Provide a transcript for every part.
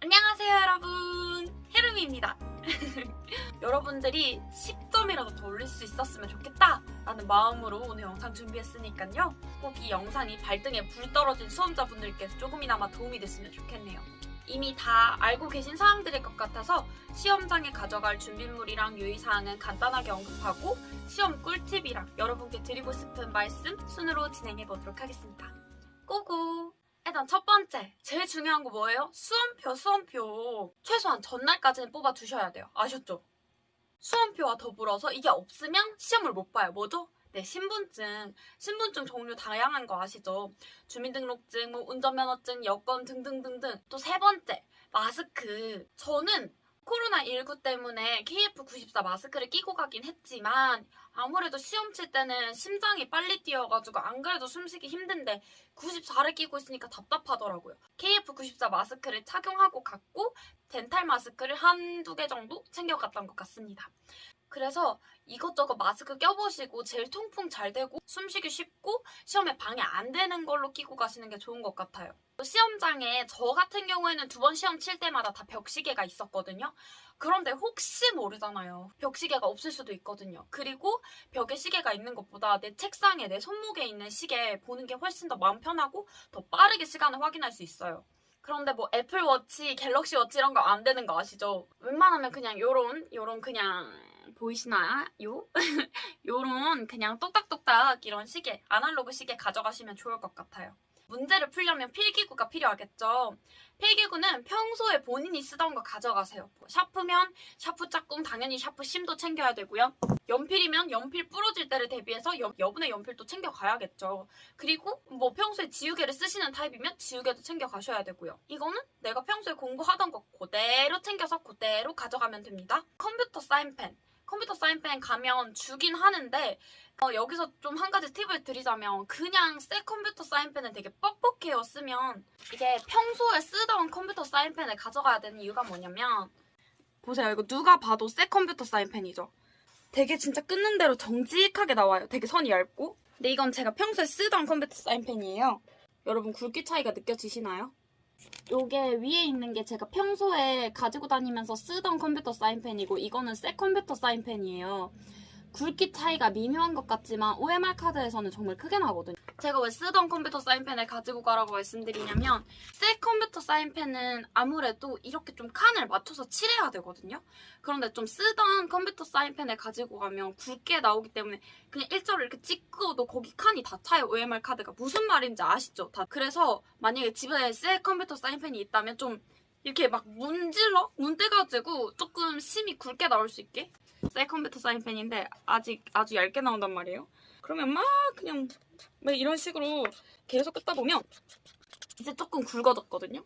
안녕하세요 여러분, 헤르미입니다. 여러분들이 10점이라도 더 올릴 수 있었으면 좋겠다 라는 마음으로 오늘 영상 준비했으니까요, 꼭 이 영상이 발등에 불 떨어진 수험자분들께서 조금이나마 도움이 됐으면 좋겠네요. 이미 다 알고 계신 사항들일 것 같아서 시험장에 가져갈 준비물이랑 유의사항은 간단하게 언급하고 시험 꿀팁이랑 여러분께 드리고 싶은 말씀 순으로 진행해보도록 하겠습니다. 고고! 일단 첫 번째, 제일 중요한 거 뭐예요? 수험표. 최소한 전날까지는 뽑아 두셔야 돼요. 아셨죠? 수험표와 더불어서 이게 없으면 시험을 못 봐요. 뭐죠? 네, 신분증 종류 다양한 거 아시죠? 주민등록증, 운전면허증, 여권 등등등등. 또 세 번째, 마스크. 저는 코로나19 때문에 KF94 마스크를 끼고 가긴 했지만 아무래도 시험 칠 때는 심장이 빨리 뛰어가지고 안 그래도 숨쉬기 힘든데 94를 끼고 있으니까 답답하더라고요. KF94 마스크를 착용하고 갔고 덴탈 마스크를 한두 개 정도 챙겨갔던 것 같습니다. 그래서 이것저것 마스크 껴보시고 제일 통풍 잘 되고 숨쉬기 쉽고 시험에 방해 안 되는 걸로 끼고 가시는 게 좋은 것 같아요. 시험장에 저 같은 경우에는 2번 시험 칠 때마다 다 벽시계가 있었거든요. 그런데 혹시 모르잖아요. 벽시계가 없을 수도 있거든요. 그리고 벽에 시계가 있는 것보다 내 책상에 내 손목에 있는 시계 보는 게 훨씬 더 마음 편하고 더 빠르게 시간을 확인할 수 있어요. 그런데 뭐 애플워치, 갤럭시워치 이런 거 안 되는 거 아시죠? 웬만하면 그냥 요런 그냥 보이시나요? 요런 그냥 똑딱똑딱 이런 시계, 아날로그 시계 가져가시면 좋을 것 같아요. 문제를 풀려면 필기구가 필요하겠죠. 필기구는 평소에 본인이 쓰던 거 가져가세요. 샤프면 샤프 짝꿍 당연히 샤프 심도 챙겨야 되고요. 연필이면 연필 부러질 때를 대비해서 여분의 연필도 챙겨가야겠죠. 그리고 뭐 평소에 지우개를 쓰시는 타입이면 지우개도 챙겨가셔야 되고요. 이거는 내가 평소에 공부하던 거 그대로 챙겨서 그대로 가져가면 됩니다. 컴퓨터 사인펜 가면 주긴 하는데 여기서 좀 한 가지 팁을 드리자면 그냥 새 컴퓨터 사인펜은 되게 뻑뻑해요. 쓰면 이게 평소에 쓰던 컴퓨터 사인펜을 가져가야 되는 이유가 뭐냐면 보세요. 이거 누가 봐도 새 컴퓨터 사인펜이죠. 되게 진짜 끊는 대로 정직하게 나와요. 되게 선이 얇고. 근데 이건 제가 평소에 쓰던 컴퓨터 사인펜이에요. 여러분 굵기 차이가 느껴지시나요? 요게 위에 있는 게 제가 평소에 가지고 다니면서 쓰던 컴퓨터 사인펜이고 이거는 새 컴퓨터 사인펜이에요. 굵기 차이가 미묘한 것 같지만 OMR 카드에서는 정말 크게 나거든요. 제가 왜 쓰던 컴퓨터 사인펜을 가지고 가라고 말씀드리냐면 새 컴퓨터 사인펜은 아무래도 이렇게 좀 칸을 맞춰서 칠해야 되거든요. 그런데 좀 쓰던 컴퓨터 사인펜을 가지고 가면 굵게 나오기 때문에 그냥 일자로 이렇게 찍어도 거기 칸이 다 차요. OMR 카드가. 무슨 말인지 아시죠? 다. 그래서 만약에 집에 새 컴퓨터 사인펜이 있다면 좀 이렇게 막 문대가지고 조금 심이 굵게 나올 수 있게 새 컴퓨터 사인펜인데 아주 얇게 나온단 말이에요. 그러면 막 그냥 막 이런 식으로 계속 끄다 보면 이제 조금 굵어졌거든요.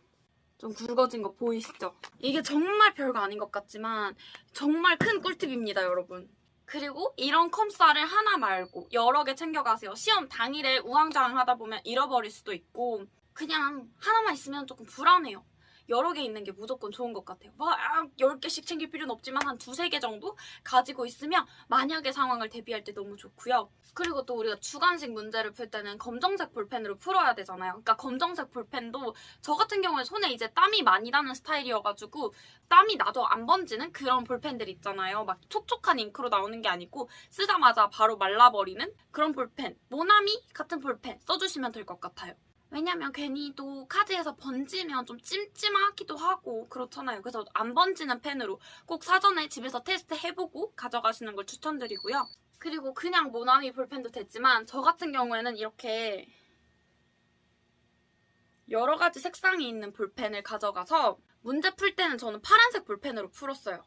좀 굵어진 거 보이시죠? 이게 정말 별거 아닌 것 같지만 정말 큰 꿀팁입니다, 여러분. 그리고 이런 컴쌀을 하나 말고 여러 개 챙겨가세요. 시험 당일에 우왕좌왕 하다 보면 잃어버릴 수도 있고 그냥 하나만 있으면 조금 불안해요. 여러 개 있는 게 무조건 좋은 것 같아요. 막 10개씩 챙길 필요는 없지만 한 2-3개 정도 가지고 있으면 만약의 상황을 대비할 때 너무 좋고요. 그리고 또 우리가 주관식 문제를 풀 때는 검정색 볼펜으로 풀어야 되잖아요. 그러니까 검정색 볼펜도 저 같은 경우에 손에 이제 땀이 많이 나는 스타일이어가지고 땀이 나도 안 번지는 그런 볼펜들 있잖아요. 막 촉촉한 잉크로 나오는 게 아니고 쓰자마자 바로 말라버리는 그런 볼펜, 모나미 같은 볼펜 써주시면 될 것 같아요. 왜냐면 괜히 또 카드에서 번지면 좀 찜찜하기도 하고 그렇잖아요. 그래서 안 번지는 펜으로 꼭 사전에 집에서 테스트 해보고 가져가시는 걸 추천드리고요. 그리고 그냥 모나미 볼펜도 됐지만 저 같은 경우에는 이렇게 여러 가지 색상이 있는 볼펜을 가져가서 문제 풀 때는 저는 파란색 볼펜으로 풀었어요.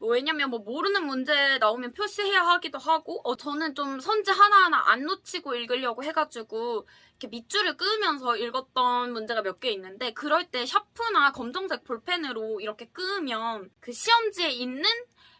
왜냐면 모르는 문제 나오면 표시해야 하기도 하고 저는 좀 선지 하나하나 안 놓치고 읽으려고 해가지고 이렇게 밑줄을 끄으면서 읽었던 문제가 몇 개 있는데 그럴 때 샤프나 검정색 볼펜으로 이렇게 끄으면 그 시험지에 있는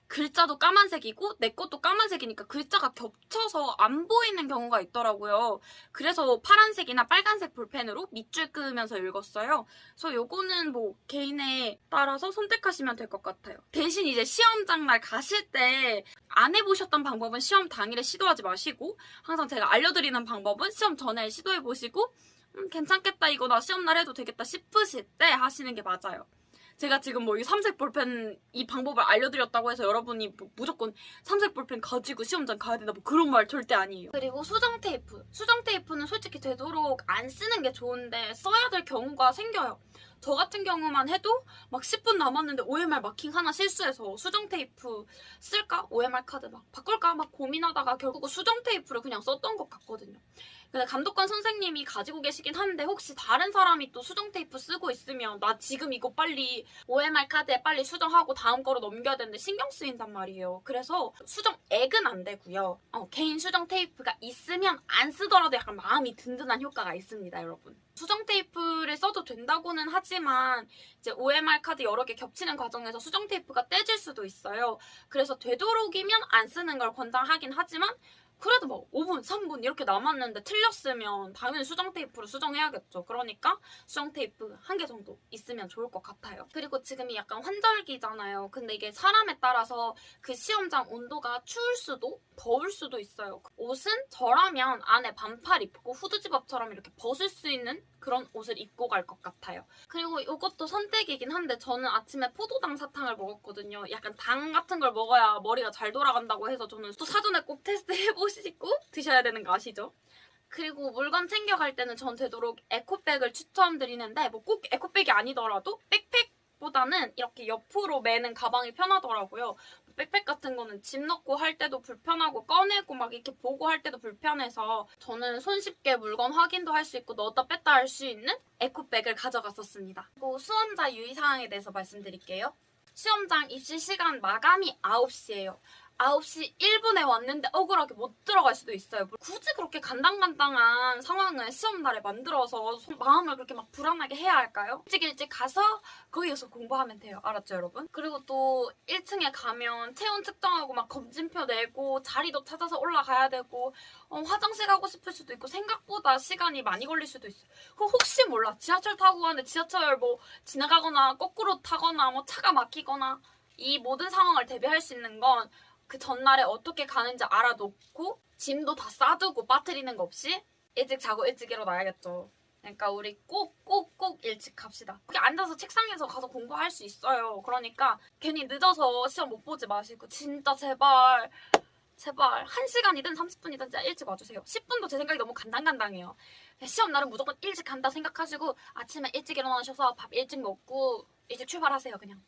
글자도 까만색이고 내 것도 까만색이니까 글자가 겹쳐서 안 보이는 경우가 있더라고요. 그래서 파란색이나 빨간색 볼펜으로 밑줄 그으면서 읽었어요. 그래서 요거는 개인에 따라서 선택하시면 될 것 같아요. 대신 이제 시험장 날 가실 때 안 해보셨던 방법은 시험 당일에 시도하지 마시고 항상 제가 알려드리는 방법은 시험 전에 시도해보시고 괜찮겠다 이거 나 시험날 해도 되겠다 싶으실 때 하시는 게 맞아요. 제가 지금 뭐 이 삼색 볼펜 이 방법을 알려드렸다고 해서 여러분이 뭐 무조건 삼색 볼펜 가지고 시험장 가야 된다 뭐 그런 말 절대 아니에요. 그리고 수정 테이프. 수정 테이프는 솔직히 되도록 안 쓰는 게 좋은데 써야 될 경우가 생겨요. 저 같은 경우만 해도 막 10분 남았는데 OMR 마킹 하나 실수해서 수정 테이프 쓸까? OMR 카드 막 바꿀까? 막 고민하다가 결국 수정 테이프를 그냥 썼던 것 같거든요. 근데 감독관 선생님이 가지고 계시긴 한데 혹시 다른 사람이 또 수정 테이프 쓰고 있으면 나 지금 이거 빨리 OMR 카드에 빨리 수정하고 다음 거로 넘겨야 되는데 신경 쓰인단 말이에요. 그래서 수정액은 안 되고요. 개인 수정 테이프가 있으면 안 쓰더라도 약간 마음이 든든한 효과가 있습니다, 여러분. 수정 테이프를 써도 된다고는 하지만 이제 OMR 카드 여러 개 겹치는 과정에서 수정 테이프가 떼질 수도 있어요. 그래서 되도록이면 안 쓰는 걸 권장하긴 하지만 그래도 뭐 5분, 3분 이렇게 남았는데 틀렸으면 당연히 수정 테이프로 수정해야겠죠. 그러니까 수정 테이프 한 개 정도 있으면 좋을 것 같아요. 그리고 지금이 약간 환절기잖아요. 근데 이게 사람에 따라서 그 시험장 온도가 추울 수도 더울 수도 있어요. 옷은 저라면 안에 반팔 입고 후드집업처럼 이렇게 벗을 수 있는 그런 옷을 입고 갈 것 같아요. 그리고 이것도 선택이긴 한데 저는 아침에 포도당 사탕을 먹었거든요. 약간 당 같은 걸 먹어야 머리가 잘 돌아간다고 해서 저는 또 사전에 꼭 테스트 해보시고 드셔야 되는 거 아시죠? 그리고 물건 챙겨갈 때는 전 되도록 에코백을 추천드리는데 뭐 꼭 에코백이 아니더라도 백팩보다는 이렇게 옆으로 매는 가방이 편하더라고요. 백팩 같은 거는 짐 넣고 할 때도 불편하고 꺼내고 막 이렇게 보고 할 때도 불편해서 저는 손쉽게 물건 확인도 할 수 있고 넣었다 뺐다 할 수 있는 에코백을 가져갔었습니다. 그리고 수험자 유의사항에 대해서 말씀드릴게요. 시험장 입시 시간 마감이 9시예요. 9시 1분에 왔는데 억울하게 못 들어갈 수도 있어요. 굳이 그렇게 간당간당한 상황을 시험날에 만들어서 마음을 그렇게 막 불안하게 해야 할까요? 일찍 가서 거기에서 공부하면 돼요. 알았죠, 여러분? 그리고 또 1층에 가면 체온 측정하고 막 검진표 내고 자리도 찾아서 올라가야 되고 화장실 가고 싶을 수도 있고 생각보다 시간이 많이 걸릴 수도 있어요. 혹시 몰라. 지하철 타고 가는데 지하철 뭐 지나가거나 거꾸로 타거나 뭐 차가 막히거나 이 모든 상황을 대비할 수 있는 건 그 전날에 어떻게 가는지 알아놓고 짐도 다 싸두고 빠뜨리는 거 없이 일찍 자고 일찍 일어나야겠죠. 그러니까 우리 꼭 일찍 갑시다. 거기 앉아서 책상에서 가서 공부할 수 있어요. 그러니까 괜히 늦어서 시험 못 보지 마시고 진짜 제발 1시간이든 30분이든 진짜 일찍 와주세요. 10분도 제 생각이 너무 간당간당해요. 시험 날은 무조건 일찍 간다 생각하시고 아침에 일찍 일어나셔서 밥 일찍 먹고 일찍 출발하세요, 그냥.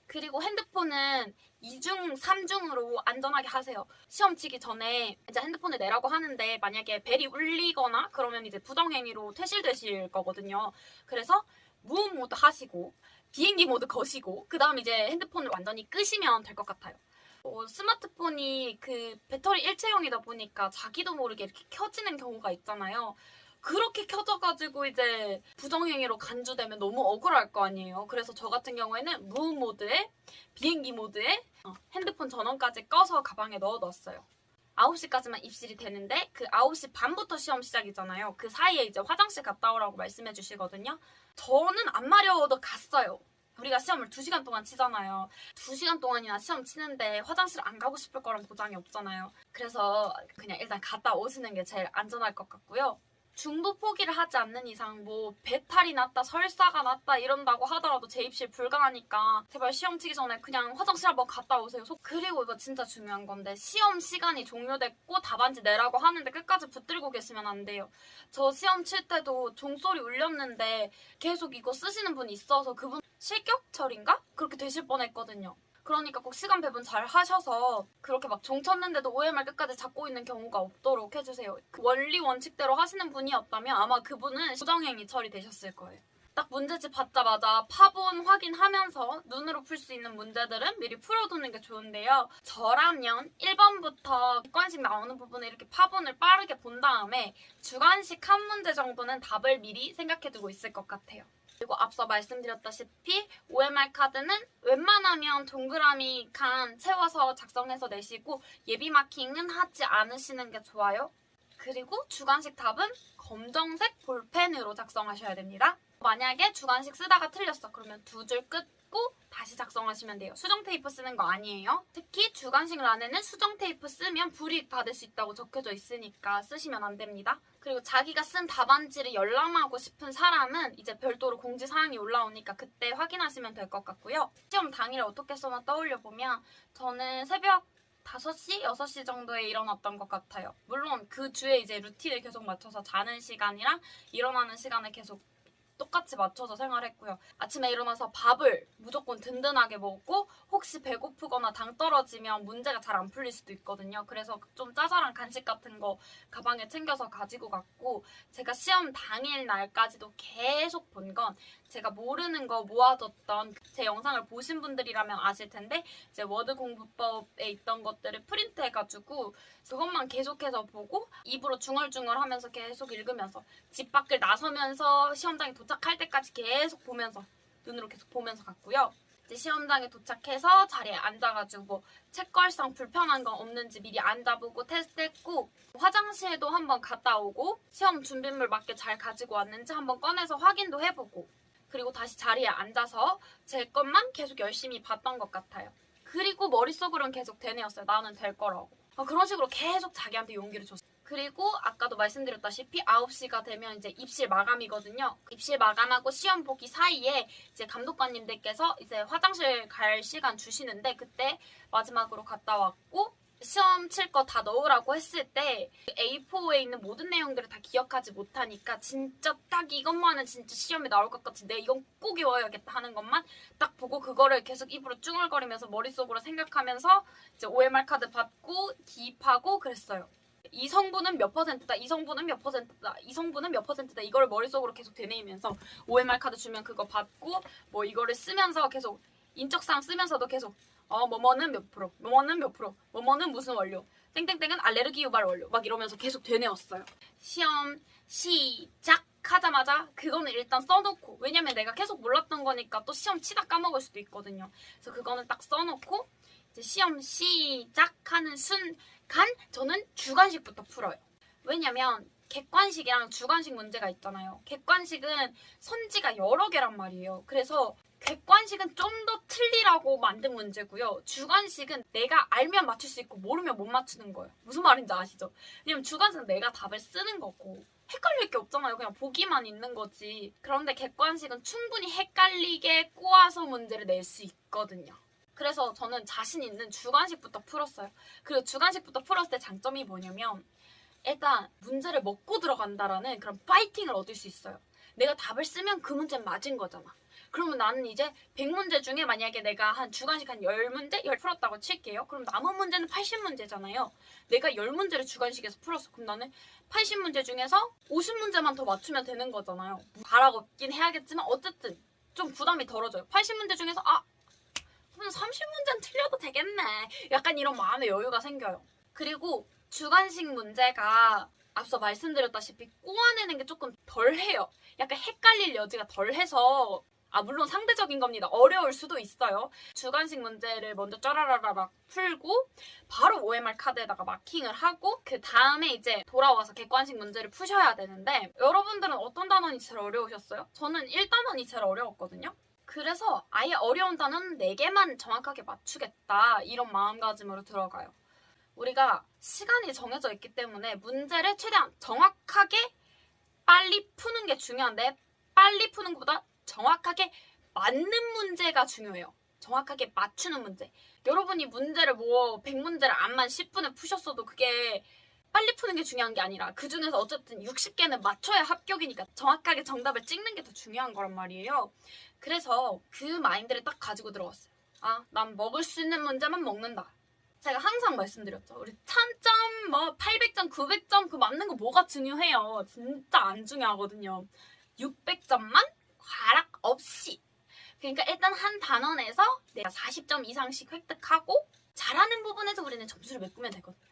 그리고 핸드폰은 2중, 3중으로 안전하게 하세요. 시험 치기 전에 이제 핸드폰을 내라고 하는데 만약에 벨이 울리거나 그러면 이제 부정행위로 퇴실되실 거거든요. 그래서 무음 모드 하시고 비행기 모드 거시고 그 다음 이제 핸드폰을 완전히 끄시면 될 것 같아요. 스마트폰이 그 배터리 일체형이다 보니까 자기도 모르게 이렇게 켜지는 경우가 있잖아요. 그렇게 켜져가지고 이제 부정행위로 간주되면 너무 억울할 거 아니에요. 그래서 저 같은 경우에는 무음 모드에 비행기 모드에 핸드폰 전원까지 꺼서 가방에 넣어놨어요. 9시까지만 입실이 되는데 그 9시 반부터 시험 시작이잖아요. 그 사이에 이제 화장실 갔다 오라고 말씀해 주시거든요. 저는 안 마려워도 갔어요. 우리가 시험을 2시간 동안 치잖아요. 2시간 동안이나 시험 치는데 화장실 안 가고 싶을 거란 보장이 없잖아요. 그래서 그냥 일단 갔다 오시는 게 제일 안전할 것 같고요. 중도 포기를 하지 않는 이상 뭐 배탈이 났다, 설사가 났다 이런다고 하더라도 재입실 불가하니까 제발 시험 치기 전에 그냥 화장실 한번 갔다 오세요. 그리고 이거 진짜 중요한 건데 시험 시간이 종료됐고 답안지 내라고 하는데 끝까지 붙들고 계시면 안 돼요. 저 시험 칠 때도 종소리 울렸는데 계속 이거 쓰시는 분이 있어서 그분 실격처리인가? 그렇게 되실 뻔했거든요. 그러니까 꼭 시간 배분 잘 하셔서 그렇게 막 종 쳤는데도 OMR 끝까지 잡고 있는 경우가 없도록 해주세요. 그 원리 원칙대로 하시는 분이었다면 아마 그분은 부정행위 처리되셨을 거예요. 딱 문제집 받자마자 파본 확인하면서 눈으로 풀 수 있는 문제들은 미리 풀어두는 게 좋은데요. 저라면 1번부터 객관식 나오는 부분에 이렇게 파본을 빠르게 본 다음에 주관식 한 문제 정도는 답을 미리 생각해두고 있을 것 같아요. 그리고 앞서 말씀드렸다시피 OMR 카드는 웬만하면 동그라미 칸 채워서 작성해서 내시고 예비 마킹은 하지 않으시는 게 좋아요. 그리고 주관식 답은 검정색 볼펜으로 작성하셔야 됩니다. 만약에 주관식 쓰다가 틀렸어. 그러면 두 줄 끊고 다시 작성하시면 돼요. 수정 테이프 쓰는 거 아니에요. 특히 주관식 란에는 수정 테이프 쓰면 불이익 받을 수 있다고 적혀져 있으니까 쓰시면 안 됩니다. 그리고 자기가 쓴 답안지를 열람하고 싶은 사람은 이제 별도로 공지사항이 올라오니까 그때 확인하시면 될 것 같고요. 시험 당일에 어떻게 써나 떠올려보면 저는 새벽 5시, 6시 정도에 일어났던 것 같아요. 물론 그 주에 이제 루틴을 계속 맞춰서 자는 시간이랑 일어나는 시간을 계속 똑같이 맞춰서 생활했고요. 아침에 일어나서 밥을 무조건 든든하게 먹고 혹시 배고프거나 당 떨어지면 문제가 잘 안 풀릴 수도 있거든요. 그래서 좀 짜잘한 간식 같은 거 가방에 챙겨서 가지고 갔고 제가 시험 당일 날까지도 계속 본 건 제가 모르는 거 모아뒀던 제 영상을 보신 분들이라면 아실 텐데 이제 워드 공부법에 있던 것들을 프린트해가지고 그것만 계속해서 보고 입으로 중얼중얼하면서 계속 읽으면서 집 밖을 나서면서 시험장에 도착할 때까지 계속 보면서 눈으로 계속 보면서 갔고요. 이제 시험장에 도착해서 자리에 앉아가지고 뭐 책걸상 불편한 건 없는지 미리 앉아보고 테스트했고 화장실도 한번 갔다 오고 시험 준비물 맞게 잘 가지고 왔는지 한번 꺼내서 확인도 해보고 그리고 다시 자리에 앉아서 제 것만 계속 열심히 봤던 것 같아요. 그리고 머릿속으로는 계속 되뇌었어요. 나는 될 거라고. 그런 식으로 계속 자기한테 용기를 줬어요. 그리고 아까도 말씀드렸다시피 9시가 되면 이제 입실 마감이거든요. 입실 마감하고 시험 보기 사이에 이제 감독관님들께서 이제 화장실 갈 시간 주시는데 그때 마지막으로 갔다 왔고 시험 칠 거 다 넣으라고 했을 때 A4에 있는 모든 내용들을 다 기억하지 못하니까 진짜 딱 이것만은 진짜 시험에 나올 것 같이 내 이건 꼭 외워야겠다 하는 것만 딱 보고 그거를 계속 입으로 쭝얼거리면서 머릿속으로 생각하면서 이제 OMR 카드 받고 기입하고 그랬어요. 이 성분은 몇 퍼센트다, 이 성분은 몇 퍼센트다, 이 성분은 몇 퍼센트다 이걸 머릿속으로 계속 되뇌이면서 OMR 카드 주면 그거 받고 뭐 이거를 쓰면서 계속 인적사항 쓰면서도 계속 뭐뭐는 몇 프로, 뭐뭐는 몇 프로, 뭐뭐는 무슨 원료, 땡땡땡은 알레르기 유발 원료 막 이러면서 계속 되뇌었어요. 시험 시작하자마자 그거는 일단 써놓고 왜냐면 내가 계속 몰랐던 거니까 또 시험 치다 까먹을 수도 있거든요. 그래서 그거는 딱 써놓고 이제 시험 시작하는 순간 저는 주관식부터 풀어요. 왜냐면 객관식이랑 주관식 문제가 있잖아요. 객관식은 선지가 여러 개란 말이에요. 그래서 객관식은 좀 더 틀리라고 만든 문제고요. 주관식은 내가 알면 맞출 수 있고 모르면 못 맞추는 거예요. 무슨 말인지 아시죠? 왜냐면 주관식은 내가 답을 쓰는 거고 헷갈릴 게 없잖아요. 그냥 보기만 있는 거지. 그런데 객관식은 충분히 헷갈리게 꼬아서 문제를 낼 수 있거든요. 그래서 저는 자신 있는 주관식부터 풀었어요. 그리고 주관식부터 풀었을 때 장점이 뭐냐면 일단 문제를 먹고 들어간다라는 그런 파이팅을 얻을 수 있어요. 내가 답을 쓰면 그 문제는 맞은 거잖아. 그러면 나는 이제 100문제 중에 만약에 내가 한 주관식 한 10문제? 10 풀었다고 칠게요. 그럼 남은 문제는 80문제잖아요. 내가 10문제를 주관식에서 풀었어. 그럼 나는 80문제 중에서 50문제만 더 맞추면 되는 거잖아요. 바라겠긴 해야겠지만 어쨌든 좀 부담이 덜어져요. 80문제 중에서 그럼 30문제는 틀려도 되겠네. 약간 이런 마음의 여유가 생겨요. 그리고 주관식 문제가 앞서 말씀드렸다시피 꼬아내는 게 조금 덜해요. 약간 헷갈릴 여지가 덜해서 물론 상대적인 겁니다. 어려울 수도 있어요. 주관식 문제를 먼저 쩌라라락 풀고 바로 OMR 카드에다가 마킹을 하고 그 다음에 이제 돌아와서 객관식 문제를 푸셔야 되는데 여러분들은 어떤 단원이 제일 어려우셨어요? 저는 1단원이 제일 어려웠거든요. 그래서 아예 어려운 단원 4개만 정확하게 맞추겠다 이런 마음가짐으로 들어가요. 우리가 시간이 정해져 있기 때문에 문제를 최대한 정확하게 빨리 푸는 게 중요한데 빨리 푸는 것보다 정확하게 맞는 문제가 중요해요. 정확하게 맞추는 문제. 여러분이 문제를 100문제를 암만 10분에 푸셨어도 그게 빨리 푸는 게 중요한 게 아니라 그 중에서 어쨌든 60개는 맞춰야 합격이니까 정확하게 정답을 찍는 게 더 중요한 거란 말이에요. 그래서 그 마인드를 딱 가지고 들어갔어요. 난 먹을 수 있는 문제만 먹는다. 제가 항상 말씀드렸죠. 우리 1000점, 800점, 900점 그 맞는 거 뭐가 중요해요. 진짜 안 중요하거든요. 600점만 과락 없이. 그러니까 일단 한 단원에서 내가 40점 이상씩 획득하고 잘하는 부분에서 우리는 점수를 메꾸면 되거든요.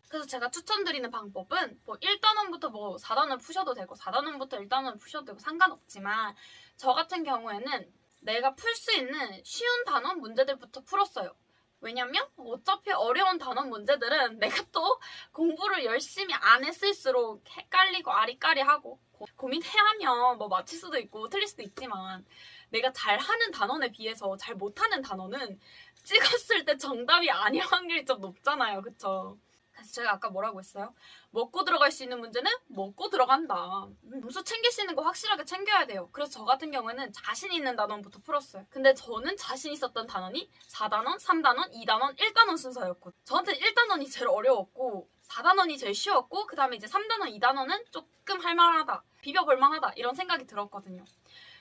그래서 제가 추천드리는 방법은 1단원부터 4단원 푸셔도 되고 4단원부터 1단원 푸셔도 되고 상관없지만 저 같은 경우에는 내가 풀 수 있는 쉬운 단원 문제들부터 풀었어요. 왜냐면 어차피 어려운 단원 문제들은 내가 또 공부를 열심히 안 했을수록 헷갈리고 아리까리하고 고민해야 하면 뭐 맞힐 수도 있고 틀릴 수도 있지만 내가 잘하는 단원에 비해서 잘 못하는 단원은 찍었을 때 정답이 아닐 확률이 좀 높잖아요. 그쵸? 그래서 제가 아까 뭐라고 했어요? 먹고 들어갈 수 있는 문제는 먹고 들어간다. 점수 챙길 수 있는 거 확실하게 챙겨야 돼요. 그래서 저 같은 경우에는 자신 있는 단원부터 풀었어요. 근데 저는 자신 있었던 단원이 4단원, 3단원, 2단원, 1단원 순서였고 저한테는 1단원이 제일 어려웠고 4단원이 제일 쉬웠고 그 다음에 이제 3단원, 2단원은 조금 할만하다. 비벼볼만하다. 이런 생각이 들었거든요.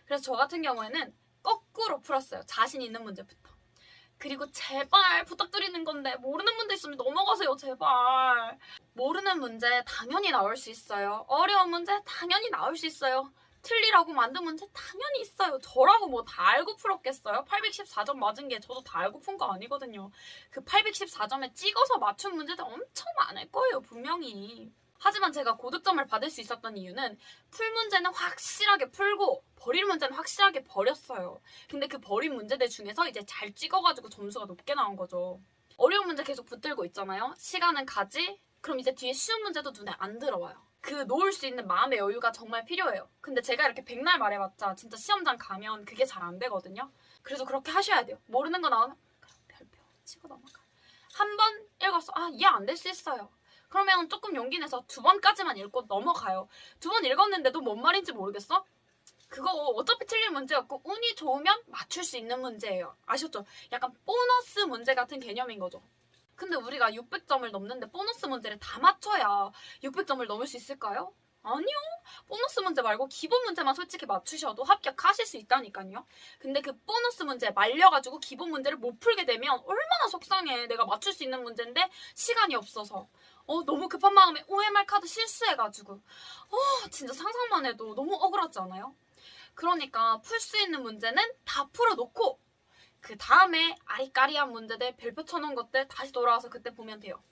그래서 저 같은 경우에는 거꾸로 풀었어요. 자신 있는 문제부터. 그리고 제발 부탁드리는 건데 모르는 문제 있으면 넘어가세요. 제발. 모르는 문제 당연히 나올 수 있어요. 어려운 문제 당연히 나올 수 있어요. 틀리라고 만든 문제 당연히 있어요. 저라고 뭐 다 알고 풀었겠어요? 814점 맞은 게 저도 다 알고 푼 거 아니거든요. 그 814점에 찍어서 맞춘 문제도 엄청 많을 거예요. 분명히. 하지만 제가 고득점을 받을 수 있었던 이유는 풀 문제는 확실하게 풀고 버릴 문제는 확실하게 버렸어요. 근데 그 버린 문제들 중에서 이제 잘 찍어가지고 점수가 높게 나온 거죠. 어려운 문제 계속 붙들고 있잖아요. 시간은 가지? 그럼 이제 뒤에 쉬운 문제도 눈에 안 들어와요. 그 놓을 수 있는 마음의 여유가 정말 필요해요. 근데 제가 이렇게 백날 말해봤자 진짜 시험장 가면 그게 잘 안 되거든요. 그래서 그렇게 하셔야 돼요. 모르는 거 나오면 별표 치고 넘어가. 한 번 읽었어. 아, 이해 안 될 수 있어요. 그러면 조금 용기 내서 2번까지만 읽고 넘어가요. 2번 읽었는데도 뭔 말인지 모르겠어? 그거 어차피 틀린 문제였고 운이 좋으면 맞출 수 있는 문제예요. 아셨죠? 약간 보너스 문제 같은 개념인 거죠. 근데 우리가 600점을 넘는데 보너스 문제를 다 맞춰야 600점을 넘을 수 있을까요? 아니요. 보너스 문제 말고 기본 문제만 솔직히 맞추셔도 합격하실 수 있다니까요. 근데 그 보너스 문제에 말려가지고 기본 문제를 못 풀게 되면 얼마나 속상해. 내가 맞출 수 있는 문제인데 시간이 없어서. 너무 급한 마음에 OMR 카드 실수해가지고 진짜 상상만 해도 너무 억울하지 않아요? 그러니까 풀 수 있는 문제는 다 풀어놓고 그 다음에 아리까리한 문제들 별표 쳐놓은 것들 다시 돌아와서 그때 보면 돼요.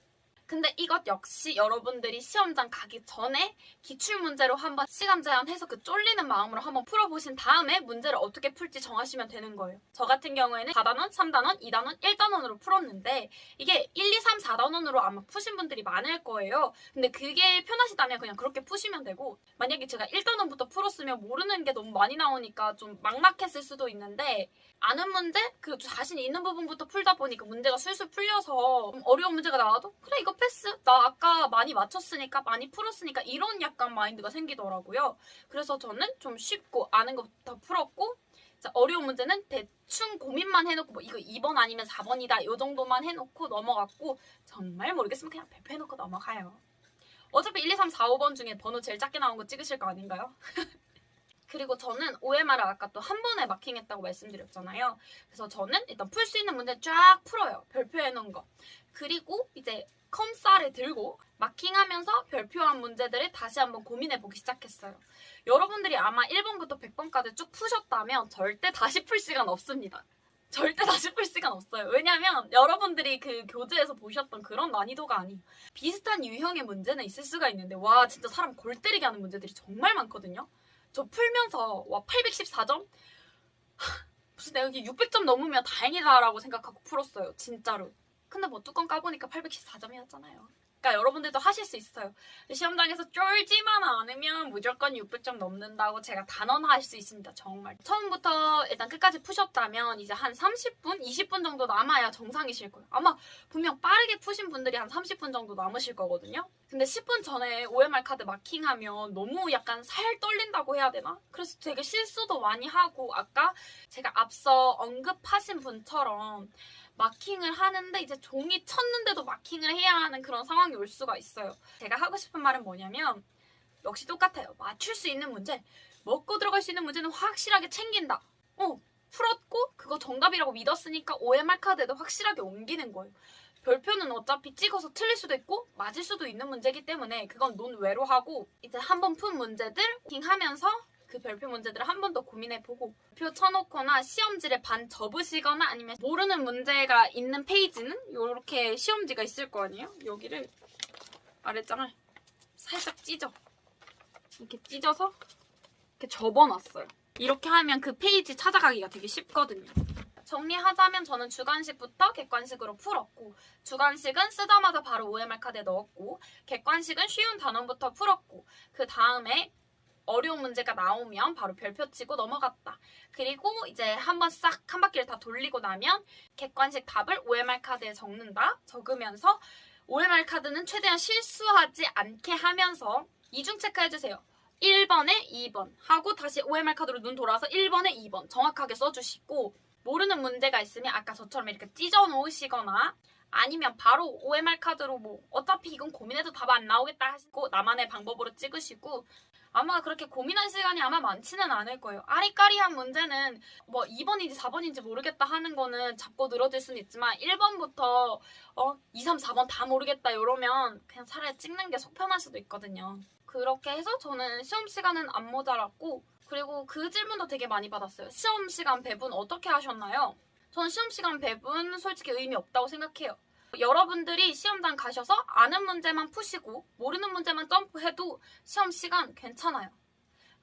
근데 이것 역시 여러분들이 시험장 가기 전에 기출문제로 한번 시간 제한해서 그 쫄리는 마음으로 한번 풀어보신 다음에 문제를 어떻게 풀지 정하시면 되는 거예요. 저 같은 경우에는 4단원, 3단원, 2단원, 1단원으로 풀었는데 이게 1, 2, 3, 4단원으로 아마 푸신 분들이 많을 거예요. 근데 그게 편하시다면 그냥 그렇게 푸시면 되고 만약에 제가 1단원부터 풀었으면 모르는 게 너무 많이 나오니까 좀 막막했을 수도 있는데 아는 문제? 그 자신 있는 부분부터 풀다 보니까 문제가 술술 풀려서 어려운 문제가 나와도 그래 이거 패스. 나 아까 많이 맞췄으니까 많이 풀었으니까 이런 약간 마인드가 생기더라고요. 그래서 저는 좀 쉽고 아는 것부터 풀었고 어려운 문제는 대충 고민만 해놓고 뭐 이거 2번 아니면 4번이다 이 정도만 해놓고 넘어갔고 정말 모르겠으면 그냥 발표해놓고 넘어가요. 어차피 1, 2, 3, 4, 5번 중에 번호 제일 작게 나온 거 찍으실 거 아닌가요? 그리고 저는 OMR을 아까 또 한 번에 마킹했다고 말씀드렸잖아요. 그래서 저는 일단 풀 수 있는 문제 쫙 풀어요. 별표해놓은 거. 그리고 이제 컴사를 들고 마킹하면서 별표한 문제들을 다시 한번 고민해보기 시작했어요. 여러분들이 아마 1번부터 100번까지 쭉 푸셨다면 절대 다시 풀 시간 없습니다. 절대 다시 풀 시간 없어요. 왜냐면 여러분들이 그 교재에서 보셨던 그런 난이도가 아니에요. 비슷한 유형의 문제는 있을 수가 있는데 와 진짜 사람 골 때리게 하는 문제들이 정말 많거든요. 저 풀면서 와 814점? 무슨 내가 여기 600점 넘으면 다행이다라고 생각하고 풀었어요. 진짜로. 근데 뭐 뚜껑 까보니까 814점이었잖아요. 그러니까 여러분들도 하실 수 있어요. 시험장에서 쫄지만 않으면 무조건 600점 넘는다고 제가 단언할 수 있습니다. 정말. 처음부터 일단 끝까지 푸셨다면 이제 한 30분, 20분 정도 남아야 정상이실 거예요. 아마 분명 빠르게 푸신 분들이 한 30분 정도 남으실 거거든요. 근데 10분 전에 OMR 카드 마킹하면 너무 약간 살 떨린다고 해야 되나? 그래서 되게 실수도 많이 하고 아까 제가 앞서 언급하신 분처럼 마킹을 하는데 이제 종이 쳤는데도 마킹을 해야 하는 그런 상황이 올 수가 있어요. 제가 하고 싶은 말은 뭐냐면 역시 똑같아요. 맞출 수 있는 문제, 먹고 들어갈 수 있는 문제는 확실하게 챙긴다. 풀었고 그거 정답이라고 믿었으니까 OMR 카드에도 확실하게 옮기는 거예요. 별표는 어차피 찍어서 틀릴 수도 있고 맞을 수도 있는 문제이기 때문에 그건 논외로 하고 이제 한 번 푼 문제들 마킹하면서 그 별표 문제들을 한 번 더 고민해보고 표 쳐놓거나 시험지를 반 접으시거나 아니면 모르는 문제가 있는 페이지는 이렇게 시험지가 있을 거 아니에요? 여기를 아랫장을 살짝 찢어 이렇게 찢어서 이렇게 접어놨어요. 이렇게 하면 그 페이지 찾아가기가 되게 쉽거든요. 정리하자면 저는 주관식부터 객관식으로 풀었고, 주관식은 쓰자마자 바로 OMR 카드에 넣었고, 객관식은 쉬운 단원부터 풀었고, 그 다음에 어려운 문제가 나오면 바로 별표 치고 넘어갔다. 그리고 이제 한번 싹 한 바퀴를 다 돌리고 나면 객관식 답을 OMR 카드에 적으면서 OMR 카드는 최대한 실수하지 않게 하면서 이중 체크해주세요. 1번에 2번 하고 다시 OMR 카드로 눈 돌아서 1번에 2번 정확하게 써주시고, 모르는 문제가 있으면 아까 저처럼 이렇게 찢어 놓으시거나 아니면 바로 OMR 카드로 뭐 어차피 이건 고민해도 답 안 나오겠다 하시고 나만의 방법으로 찍으시고, 아마 그렇게 고민할 시간이 아마 많지는 않을 거예요. 아리까리한 문제는 뭐 2번인지 4번인지 모르겠다 하는 거는 잡고 늘어질 수는 있지만 1번부터 2, 3, 4번 다 모르겠다 이러면 그냥 차라리 찍는 게 속 편할 수도 있거든요. 그렇게 해서 저는 시험 시간은 안 모자랐고, 그리고 그 질문도 되게 많이 받았어요. 시험 시간 배분 어떻게 하셨나요? 저는 시험 시간 배분 솔직히 의미 없다고 생각해요. 여러분들이 시험장 가셔서 아는 문제만 푸시고 모르는 문제만 점프해도 시험 시간 괜찮아요.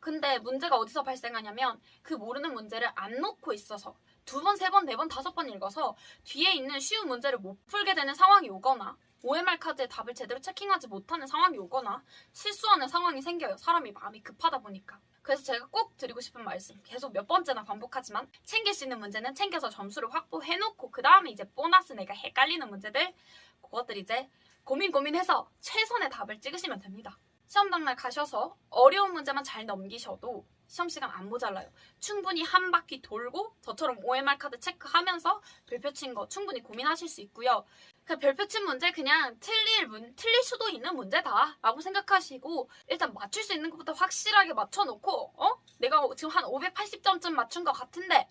근데 문제가 어디서 발생하냐면 그 모르는 문제를 안 놓고 있어서 2번, 3번, 4번, 5번 읽어서 뒤에 있는 쉬운 문제를 못 풀게 되는 상황이 오거나 OMR 카드의 답을 제대로 체킹하지 못하는 상황이 오거나 실수하는 상황이 생겨요. 사람이 마음이 급하다 보니까. 그래서 제가 꼭 드리고 싶은 말씀, 계속 몇 번째나 반복하지만 챙길 수 있는 문제는 챙겨서 점수를 확보해놓고 그 다음에 이제 보너스 내가 헷갈리는 문제들, 그것들 이제 고민해서 최선의 답을 찍으시면 됩니다. 시험장날 가셔서 어려운 문제만 잘 넘기셔도 시험 시간 안 모자라요. 충분히 한 바퀴 돌고 저처럼 OMR 카드 체크하면서 별표 친 거 충분히 고민하실 수 있고요. 그 별표 친 문제 그냥 틀릴 수도 있는 문제다 라고 생각하시고 일단 맞출 수 있는 것부터 확실하게 맞춰놓고 내가 지금 한 580점쯤 맞춘 것 같은데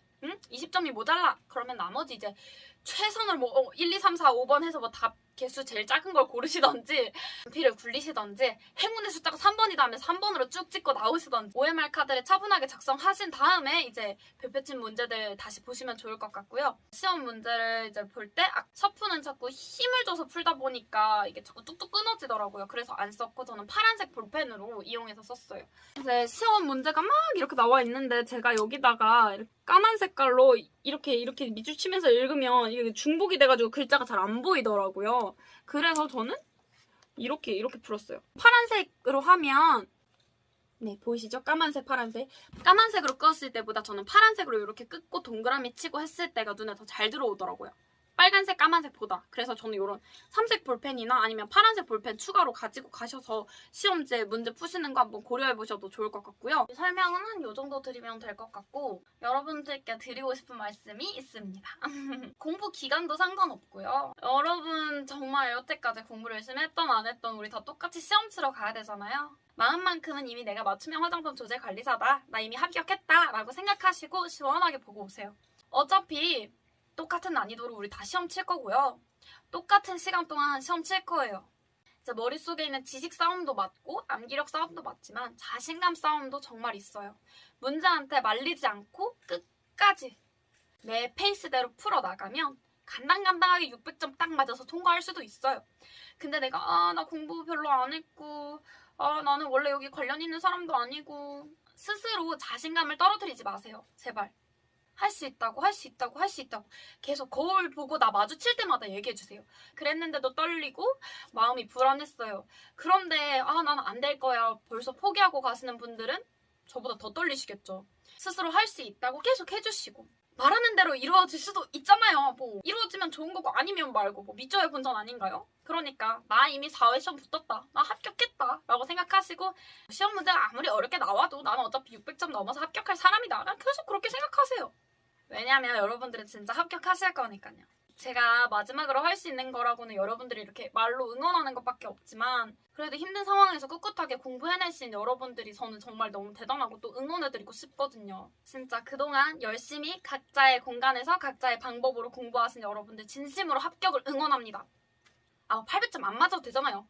20점이 모자라. 그러면 나머지 이제 최선을 뭐 1, 2, 3, 4, 5번 해서 뭐 답 개수 제일 작은 걸 고르시던지 연필을 굴리시던지 행운의 숫자가 3번이다 하면 3번으로 쭉 찍고 나오시던지 OMR 카드를 차분하게 작성하신 다음에 이제 별표친 문제들 다시 보시면 좋을 것 같고요. 시험 문제를 이제 볼 때 서프는 자꾸 힘을 줘서 풀다 보니까 이게 자꾸 뚝뚝 끊어지더라고요. 그래서 안 썼고 저는 파란색 볼펜으로 이용해서 썼어요. 이제 시험 문제가 막 이렇게 나와 있는데 제가 여기다가 까만 색깔로 이렇게 밑줄 치면서 읽으면 이게 중복이 돼가지고 글자가 잘 안 보이더라고요. 그래서 저는 이렇게 풀었어요. 파란색으로 하면 네 보이시죠? 까만색, 파란색. 까만색으로 끄었을 때보다 저는 파란색으로 이렇게 끄고 동그라미 치고 했을 때가 눈에 더 잘 들어오더라고요. 빨간색, 까만색보다. 그래서 저는 이런 삼색 볼펜이나 아니면 파란색 볼펜 추가로 가지고 가셔서 시험제 문제 푸시는 거 한번 고려해보셔도 좋을 것 같고요. 설명은 한 요 정도 드리면 될 것 같고 여러분들께 드리고 싶은 말씀이 있습니다. 공부 기간도 상관없고요. 여러분 정말 여태까지 공부를 열심히 했던 안 했던 우리 다 똑같이 시험 치러 가야 되잖아요. 마음만큼은 이미 내가 맞춤형 화장품 조제 관리사다. 나 이미 합격했다. 라고 생각하시고 시원하게 보고 오세요. 어차피 똑같은 난이도로 우리 다 시험 칠 거고요. 똑같은 시간 동안 시험 칠 거예요. 이제 머릿속에 있는 지식 싸움도 맞고 암기력 싸움도 맞지만 자신감 싸움도 정말 있어요. 문제한테 말리지 않고 끝까지 내 페이스대로 풀어나가면 간당간당하게 600점 딱 맞아서 통과할 수도 있어요. 근데 내가 나 공부 별로 안 했고 나는 원래 여기 관련 있는 사람도 아니고 스스로 자신감을 떨어뜨리지 마세요. 제발. 할 수 있다고 계속 거울 보고 나 마주칠 때마다 얘기해주세요. 그랬는데도 떨리고 마음이 불안했어요. 그런데 나는 안 될 거야 벌써 포기하고 가시는 분들은 저보다 더 떨리시겠죠. 스스로 할 수 있다고 계속 해주시고 말하는 대로 이루어질 수도 있잖아요. 뭐 이루어지면 좋은 거고 아니면 말고 뭐 밑져야 본전 아닌가요? 그러니까 나 이미 4회 시험 붙었다. 나 합격했다. 라고 생각하시고 시험 문제가 아무리 어렵게 나와도 나는 어차피 600점 넘어서 합격할 사람이다. 계속 그렇게 생각하세요. 왜냐면 여러분들은 진짜 합격하실 거니까요. 제가 마지막으로 할 수 있는 거라고는 여러분들이 이렇게 말로 응원하는 것밖에 없지만 그래도 힘든 상황에서 꿋꿋하게 공부해내신 여러분들이 저는 정말 너무 대단하고 또 응원해드리고 싶거든요. 진짜 그동안 열심히 각자의 공간에서 각자의 방법으로 공부하신 여러분들 진심으로 합격을 응원합니다. 800점 안 맞아도 되잖아요.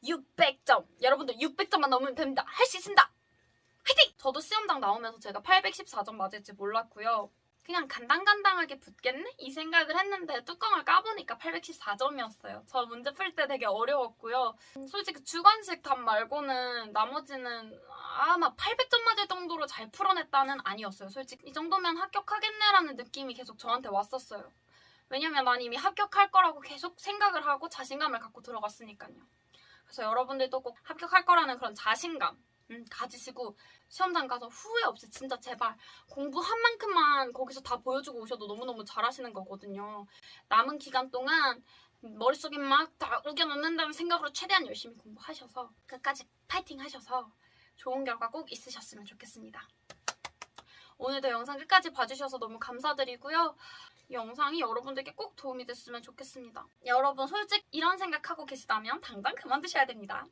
600점! 여러분들 600점만 넘으면 됩니다. 할 수 있습니다! 화이팅! 저도 시험장 나오면서 제가 814점 맞을지 몰랐고요. 그냥 간당간당하게 붙겠네? 이 생각을 했는데 뚜껑을 까보니까 814점이었어요. 저 문제 풀 때 되게 어려웠고요. 솔직히 주관식 답 말고는 나머지는 아마 800점 맞을 정도로 잘 풀어냈다는 아니었어요. 솔직히 이 정도면 합격하겠네라는 느낌이 계속 저한테 왔었어요. 왜냐면 난 이미 합격할 거라고 계속 생각을 하고 자신감을 갖고 들어갔으니까요. 그래서 여러분들도 꼭 합격할 거라는 그런 자신감 가지시고 시험장 가서 후회 없이 진짜 제발 공부한 만큼만 거기서 다 보여주고 오셔도 너무너무 잘하시는 거거든요. 남은 기간 동안 머릿속에 막 다 우겨넣는다는 생각으로 최대한 열심히 공부하셔서 끝까지 파이팅 하셔서 좋은 결과 꼭 있으셨으면 좋겠습니다. 오늘도 영상 끝까지 봐주셔서 너무 감사드리고요. 이 영상이 여러분들께 꼭 도움이 됐으면 좋겠습니다. 여러분 솔직히 이런 생각하고 계시다면 당장 그만두셔야 됩니다.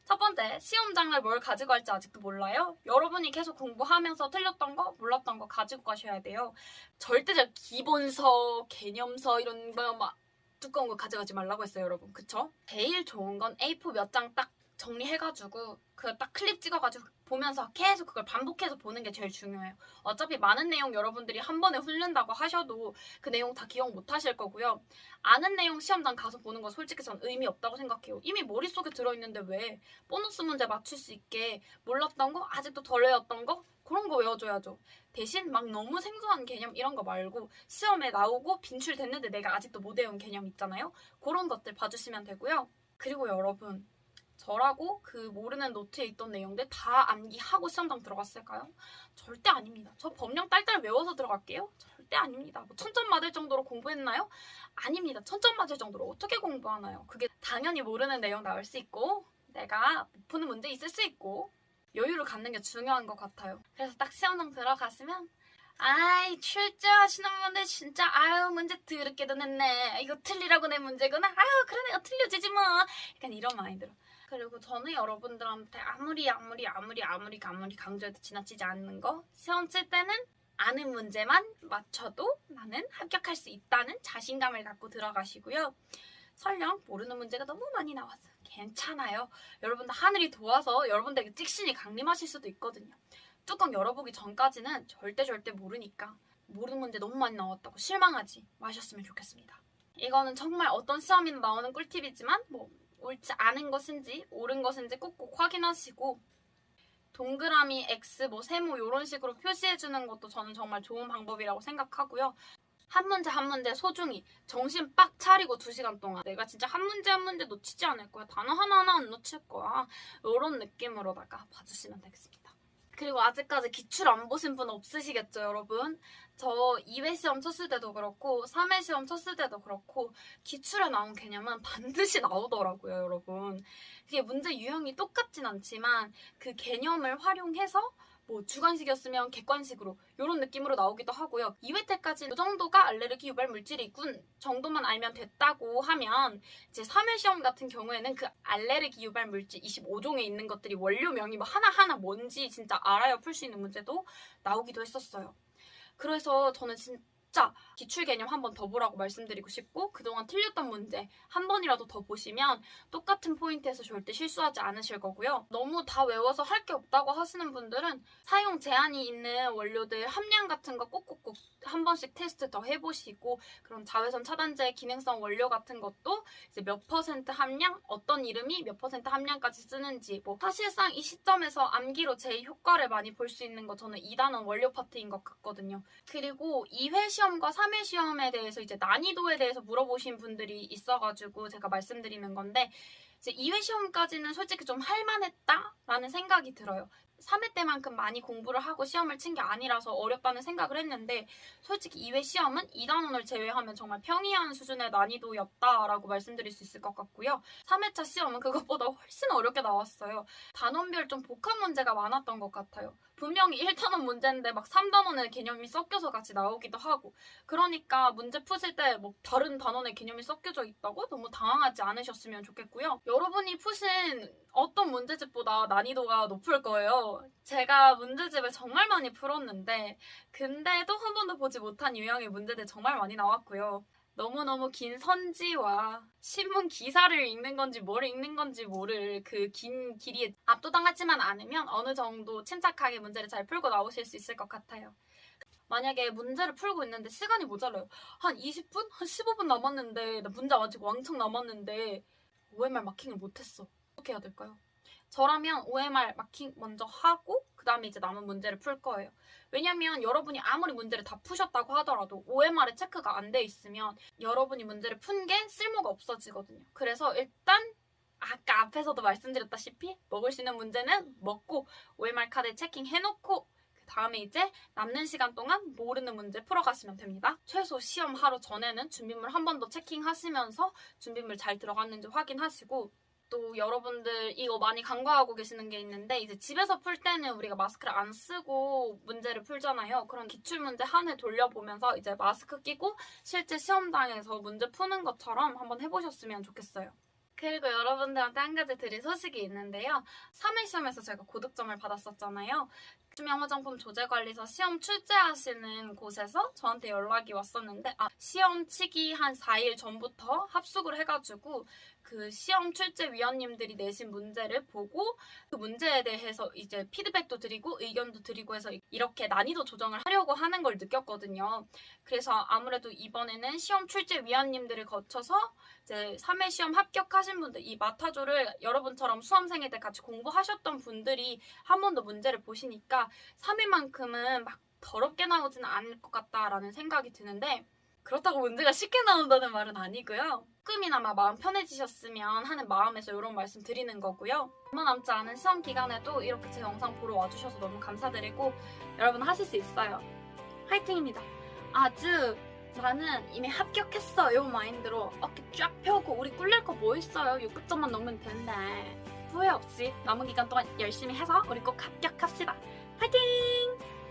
첫 번째, 시험장을 뭘 가지고 갈지 아직도 몰라요? 여러분이 계속 공부하면서 틀렸던 거, 몰랐던 거 가지고 가셔야 돼요. 절대적 기본서, 개념서 이런 거 막 두꺼운 거 가져가지 말라고 했어요, 여러분. 그쵸? 제일 좋은 건 A4 몇 장 딱 정리해가지고 그 딱 클립 찍어가지고 보면서 계속 그걸 반복해서 보는 게 제일 중요해요. 어차피 많은 내용 여러분들이 한 번에 훑는다고 하셔도 그 내용 다 기억 못 하실 거고요. 아는 내용 시험장 가서 보는 거 솔직히 전 의미 없다고 생각해요. 이미 머릿속에 들어있는데 왜 보너스 문제 맞출 수 있게 몰랐던 거, 아직도 덜 외웠던 거 그런 거 외워줘야죠. 대신 막 너무 생소한 개념 이런 거 말고 시험에 나오고 빈출됐는데 내가 아직도 못 외운 개념 있잖아요. 그런 것들 봐주시면 되고요. 그리고 여러분 저라고 그 모르는 노트에 있던 내용들 다 암기하고 시험장 들어갔을까요? 절대 아닙니다. 저 법령 딸딸 외워서 들어갈게요? 절대 아닙니다. 뭐 1000점 맞을 정도로 공부했나요? 아닙니다. 1000점 맞을 정도로 어떻게 공부하나요? 그게 당연히 모르는 내용 나올 수 있고 내가 못 푸는 문제 있을 수 있고 여유를 갖는 게 중요한 것 같아요. 그래서 딱 시험장 들어가시면 아이 출제하시는 분들 진짜 아유 문제 더럽게도 냈네. 이거 틀리라고 낸 문제구나. 아유 그래 내가 틀려지지 뭐. 약간 이런 마인드로. 그리고 저는 여러분들한테 아무리 강조해도 지나치지 않는 거 시험 칠 때는 아는 문제만 맞춰도 나는 합격할 수 있다는 자신감을 갖고 들어가시고요. 설령 모르는 문제가 너무 많이 나왔어요. 괜찮아요. 여러분들 하늘이 도와서 여러분들에게 찍신이 강림하실 수도 있거든요. 뚜껑 열어보기 전까지는 절대 모르니까 모르는 문제 너무 많이 나왔다고 실망하지 마셨으면 좋겠습니다. 이거는 정말 어떤 시험이나 나오는 꿀팁이지만 뭐 옳지 않은 것인지 옳은 것인지 꼭꼭 확인하시고 동그라미, X, 뭐 세모 이런 식으로 표시해주는 것도 저는 정말 좋은 방법이라고 생각하고요. 한 문제 한 문제 소중히 정신 빡 차리고 2시간 동안 내가 진짜 한 문제 한 문제 놓치지 않을 거야. 단어 하나하나 안 놓칠 거야. 이런 느낌으로다가 봐주시면 되겠습니다. 그리고 아직까지 기출 안 보신 분 없으시겠죠, 여러분? 저 2회 시험 쳤을 때도 그렇고 3회 시험 쳤을 때도 그렇고 기출에 나온 개념은 반드시 나오더라고요, 여러분. 그게 문제 유형이 똑같진 않지만 그 개념을 활용해서 뭐 주관식이었으면 객관식으로 이런 느낌으로 나오기도 하고요. 2회 때까지 이 정도가 알레르기 유발 물질이 있군 정도만 알면 됐다고 하면 이제 3회 시험 같은 경우에는 그 알레르기 유발 물질 25종에 있는 것들이 원료명이 뭐 하나하나 뭔지 진짜 알아야 풀 수 있는 문제도 나오기도 했었어요. 그래서 저는 진짜 기출 개념 한 번 더 보라고 말씀드리고 싶고 그동안 틀렸던 문제 한 번이라도 더 보시면 똑같은 포인트에서 절대 실수하지 않으실 거고요. 너무 다 외워서 할 게 없다고 하시는 분들은 사용 제한이 있는 원료들 함량 같은 거 꼭꼭꼭 한 번씩 테스트 더 해보시고 그런 자외선 차단제 기능성 원료 같은 것도 이제 몇 퍼센트 함량, 어떤 이름이 몇 퍼센트 함량까지 쓰는지 뭐 사실상 이 시점에서 암기로 제일 효과를 많이 볼 수 있는 거 저는 2단원 원료 파트인 것 같거든요. 그리고 2회 시험과 3회 시험에 대해서 이제 난이도에 대해서 물어보신 분들이 있어가지고 제가 말씀드리는 건데 이제 2회 시험까지는 솔직히 좀 할만했다라는 생각이 들어요. 3회 때만큼 많이 공부를 하고 시험을 친 게 아니라서 어렵다는 생각을 했는데 솔직히 2회 시험은 2단원을 제외하면 정말 평이한 수준의 난이도였다라고 말씀드릴 수 있을 것 같고요. 3회차 시험은 그것보다 훨씬 어렵게 나왔어요. 단원별 좀 복합 문제가 많았던 것 같아요. 분명히 1단원 문제인데 막 3단원의 개념이 섞여서 같이 나오기도 하고 그러니까 문제 푸실 때 뭐 다른 단원의 개념이 섞여져 있다고 너무 당황하지 않으셨으면 좋겠고요. 여러분이 푸신 어떤 문제집보다 난이도가 높을 거예요. 제가 문제집을 정말 많이 풀었는데 근데도 한 번도 보지 못한 유형의 문제들 정말 많이 나왔고요. 너무너무 긴 선지와 신문 기사를 읽는 건지 뭘 읽는 건지 모를 그 긴 길이에 압도당하지만 않으면 어느 정도 침착하게 문제를 잘 풀고 나오실 수 있을 것 같아요. 만약에 문제를 풀고 있는데 시간이 모자라요. 한 20분? 한 15분 남았는데 나 문제 아직 왕창 남았는데 OMR 마킹을 못했어. 어떻게 해야 될까요? 저라면 OMR 마킹 먼저 하고 그 다음에 이제 남은 문제를 풀 거예요. 왜냐면 여러분이 아무리 문제를 다 푸셨다고 하더라도 OMR에 체크가 안 돼 있으면 여러분이 문제를 푼 게 쓸모가 없어지거든요. 그래서 일단 아까 앞에서도 말씀드렸다시피 먹을 수 있는 문제는 먹고 OMR 카드에 체킹해놓고 그 다음에 이제 남는 시간 동안 모르는 문제 풀어가시면 됩니다. 최소 시험 하루 전에는 준비물 한 번 더 체킹하시면서 준비물 잘 들어갔는지 확인하시고 또 여러분들 이거 많이 간과하고 계시는 게 있는데 이제 집에서 풀 때는 우리가 마스크를 안 쓰고 문제를 풀잖아요. 그런 기출문제 한 해 돌려보면서 이제 마스크 끼고 실제 시험장에서 문제 푸는 것처럼 한번 해보셨으면 좋겠어요. 그리고 여러분들한테 한 가지 드릴 소식이 있는데요. 3회 시험에서 제가 고득점을 받았었잖아요. 투명 화장품 조제관리사 시험 출제하시는 곳에서 저한테 연락이 왔었는데 시험 치기 한 4일 전부터 합숙을 해가지고 그 시험 출제위원님들이 내신 문제를 보고 그 문제에 대해서 이제 피드백도 드리고 의견도 드리고 해서 이렇게 난이도 조정을 하려고 하는 걸 느꼈거든요. 그래서 아무래도 이번에는 시험 출제위원님들을 거쳐서 이제 3회 시험 합격하신 분들, 이 마타조를 여러분처럼 수험생일 때 같이 공부하셨던 분들이 한 번 더 문제를 보시니까 3회만큼은 막 더럽게 나오지는 않을 것 같다라는 생각이 드는데 그렇다고 문제가 쉽게 나온다는 말은 아니고요. 조금이나마 마음 편해지셨으면 하는 마음에서 이런 말씀 드리는 거고요. 얼마 남지 않은 시험 기간에도 이렇게 제 영상 보러 와주셔서 너무 감사드리고 여러분 하실 수 있어요. 화이팅입니다. 아주 나는 이미 합격했어 이 마인드로 어깨 쫙 펴고 우리 꿀릴 거 뭐 있어요. 6급점만 넘으면 되는데 후회 없이 남은 기간 동안 열심히 해서 우리 꼭 합격합시다. 화이팅!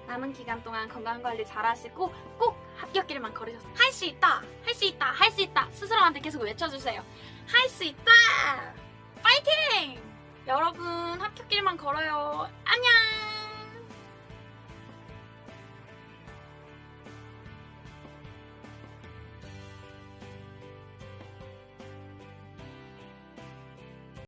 남은 기간 동안 건강관리 잘 하시고 꼭 합격길만 걸으셨어요. 할 수 있다! 할 수 있다! 할 수 있다! 스스로한테 계속 외쳐주세요. 할 수 있다! 파이팅! 여러분 합격길만 걸어요. 안녕!